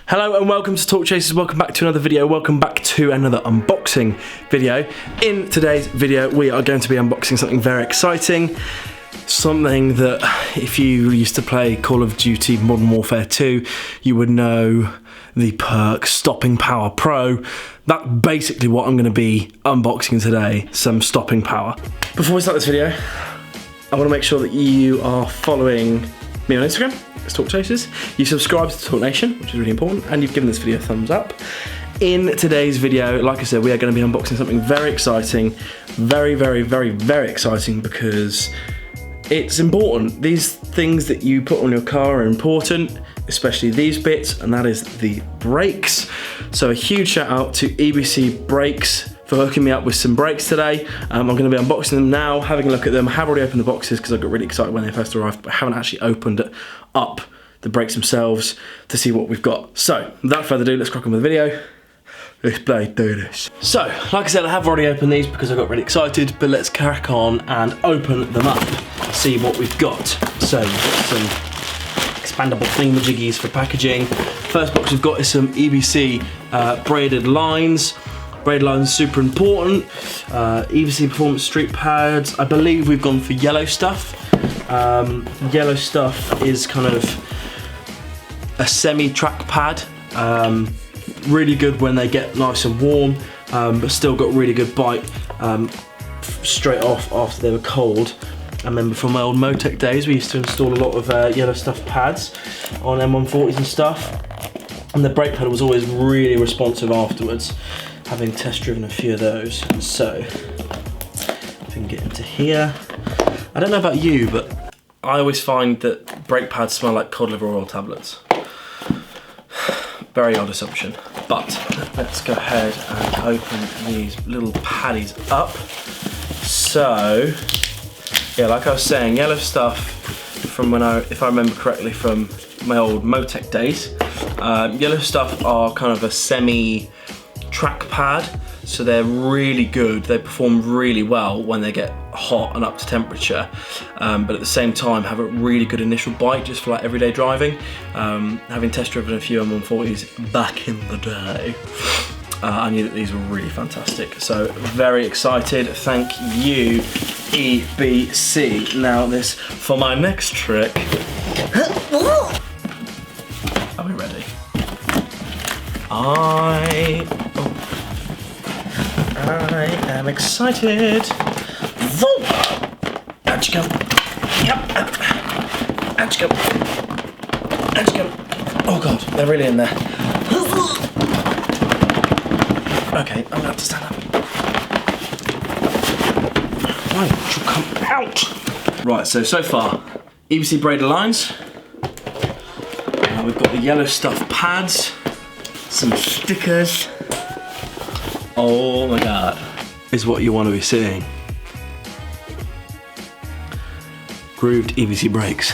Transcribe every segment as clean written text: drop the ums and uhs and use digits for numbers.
Hello and welcome to Talk Chasers, welcome back to another video, welcome back to another unboxing video. In today's video we are going to be unboxing something very exciting, something that if you used to play Call of Duty Modern Warfare 2 you would know, the perk Stopping Power Pro. That's basically what I'm going to be unboxing today, some stopping power. Before we start this video, I want to make sure that you are following me on Instagram. It's Talk Chasers. You subscribe to Talk Nation, which is really important, and you've given this video a thumbs up. In today's video, like I said, we are going to be unboxing something very exciting, very exciting, because it's important. These things that you put on your car are important, especially these bits, and that is the brakes. So a huge shout out to EBC Brakes for hooking me up with some brakes today. I'm going to be unboxing them now, having a look at them. I have already opened the boxes because I got really excited when they first arrived, but I haven't actually opened up the brakes themselves to see what we've got. So, without further ado, let's crack on with the video. Let's do this. So, like I said, I have already opened these because I got really excited, but let's crack on and open them up, see what we've got. So, we've got some expandable thingamajiggies for packaging. First box we've got is some EBC braided lines. Braided lines are super important. EBC Performance Street Pads. I believe we've gone for yellow stuff. Yellow stuff is kind of a semi-track pad. Really good when they get nice and warm, but still got really good bite straight off after they were cold. I remember from my old Motec days, we used to install a lot of yellow stuff pads on M140s and stuff. And the brake pedal was always really responsive afterwards, having test driven a few of those. So, if we can get into here. I don't know about you, but I always find that brake pads smell like cod liver oil tablets. Very odd assumption. But let's go ahead and open these little paddies up. So, yeah, like I was saying, yellow stuff from when if I remember correctly, from my old Motec days. Yellow stuff are kind of a semi-track pad, so they're really good. They perform really well when they get hot and up to temperature, but at the same time have a really good initial bite just for like everyday driving. Having test driven a few M140s back in the day, I knew that these were really fantastic. So very excited. Thank you, EBC. Now this for my next trick. Are we ready? I am excited. Out you go. Yep. Out you go. Out you go. Oh god, they're really in there. Okay, I'm gonna have to stand up. Why don't you come out? Right, so far, EBC braided lines. We've got the yellow stuff pads, some stickers. Oh my god, is what you want to be seeing. Grooved EBC brakes.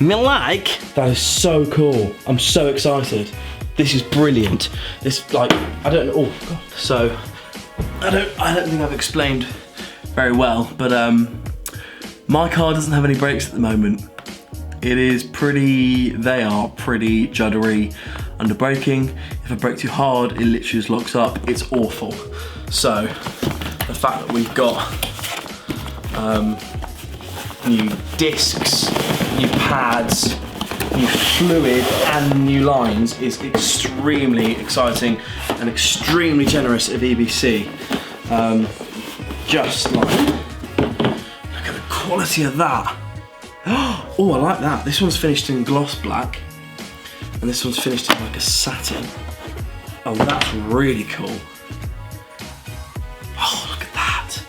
Me like. That is so cool. I'm so excited. This is brilliant. This, like, I don't know. Oh god. So I don't think I've explained very well, but my car doesn't have any brakes at the moment. They are pretty juddery under braking. If I brake too hard, it literally just locks up. It's awful. So the fact that we've got new discs, new pads, new fluid and new lines is extremely exciting and extremely generous of EBC. Just like, look at the quality of that. Oh, I like that. This one's finished in gloss black, and this one's finished in like a satin. Oh, that's really cool. Oh, look at that.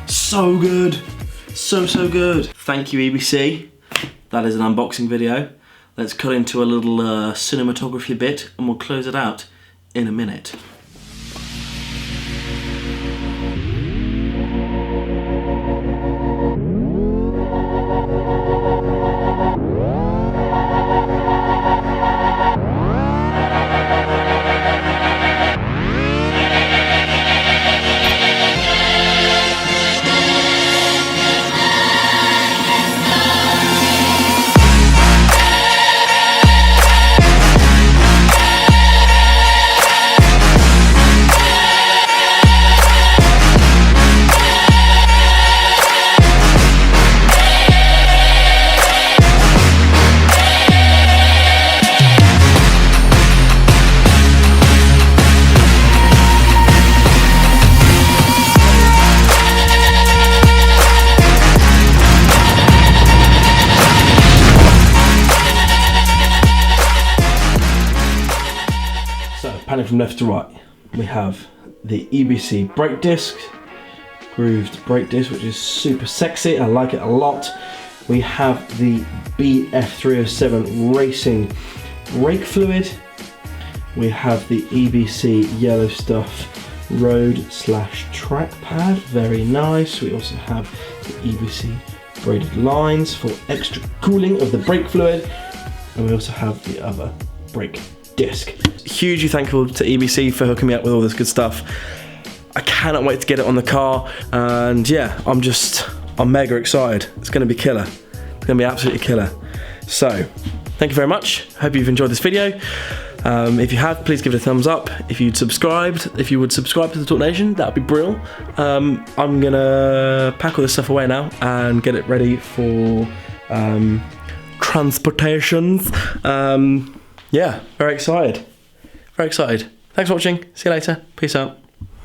So good. So good. Thank you, EBC. That is an unboxing video. Let's cut into a little cinematography bit, and we'll close it out in a minute. panning from left to right, we have the EBC brake disc, grooved brake disc, which is super sexy. I like it a lot. We have the BF307 racing brake fluid. We have the EBC yellow stuff road/track pad, very nice. We also have the EBC braided lines for extra cooling of the brake fluid, and we also have the other brake disc. Hugely thankful to EBC for hooking me up with all this good stuff. I cannot wait to get it on the car, and yeah, I'm mega excited. It's going to be killer. It's going to be absolutely killer. So, thank you very much. Hope you've enjoyed this video. If you have, please give it a thumbs up. If you would subscribe to the Talk Nation, that would be brilliant. I'm gonna pack all this stuff away now and get it ready for transportations. Yeah, very excited. Very excited. Thanks for watching. See you later. Peace out.